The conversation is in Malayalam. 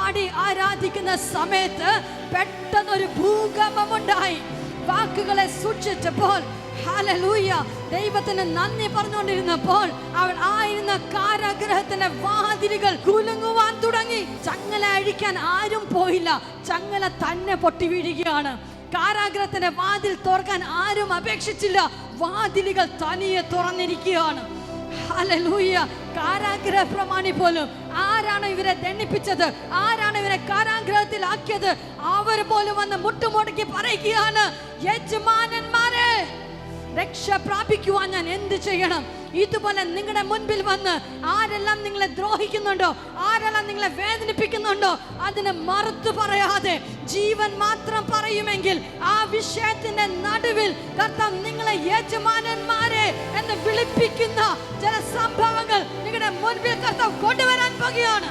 പാടി ആരാധിക്കുന്ന സമയത്ത് പെട്ടെന്നൊരു ഭൂകമ്പമുണ്ടായി. വാക്കുകളെ സൂക്ഷിച്ചപ്പോൾ ഹല്ലേലൂയ ദൈവത്തിന് നന്ദി പറഞ്ഞുകൊണ്ടിരുന്നപ്പോൾ അവൾ ആയിരുന്ന കാരാഗ്രഹത്തിന്റെ വാതിലുകൾ കുലുങ്ങുവാൻ തുടങ്ങി. ചങ്ങല അഴിക്കാൻ ആരും പോയില്ല, ചങ്ങല തന്നെ പൊട്ടി വീഴുകയാണ്. കാരാഗ്രഹത്തിന്റെ വാതിൽ തുറക്കാൻ ആരും അപേക്ഷിച്ചില്ല, വാതിലുകൾ തനിയെ തുറന്നിരിക്കുകയാണ്. ഹല്ലേലൂയ. കാരാഗ്രഹ പ്രമാണി പോലും, ആരാണ് ഇവരെ ദണ്ഡിപ്പിച്ചത്, ആരാണ് ഇവരെ കാരാഗ്രഹത്തിൽ ആക്കിയത്, അവർ പോലും വന്ന് മുട്ടുമുടക്കി പറയുകയാണ്, യജമാനന്മാരെ രക്ഷ പ്രാപിക്കുവാൻ ഞാൻ എന്ത് ചെയ്യണം? ഇതുപോലെ നിങ്ങളുടെ മുൻപിൽ വന്ന് ആരെല്ലാം നിങ്ങളെ ദ്രോഹിക്കുന്നുണ്ടോ, ആരെല്ലാം നിങ്ങളെ വേദനിപ്പിക്കുന്നുണ്ടോ, അതിന് മറുത്തു പറയാതെ ജീവൻ മാത്രം പറയുമെങ്കിൽ ആ വിഷയത്തിന്റെ നടുവിൽ കർത്താവ് നിങ്ങളെ യജമാനന്മാരെ എന്ന് വിളിപ്പിക്കുന്ന ചില സംഭവങ്ങൾ നിങ്ങളുടെ മുൻപിൽ കർത്താവ് കൊണ്ടുവരാൻ പോകുകയാണ്.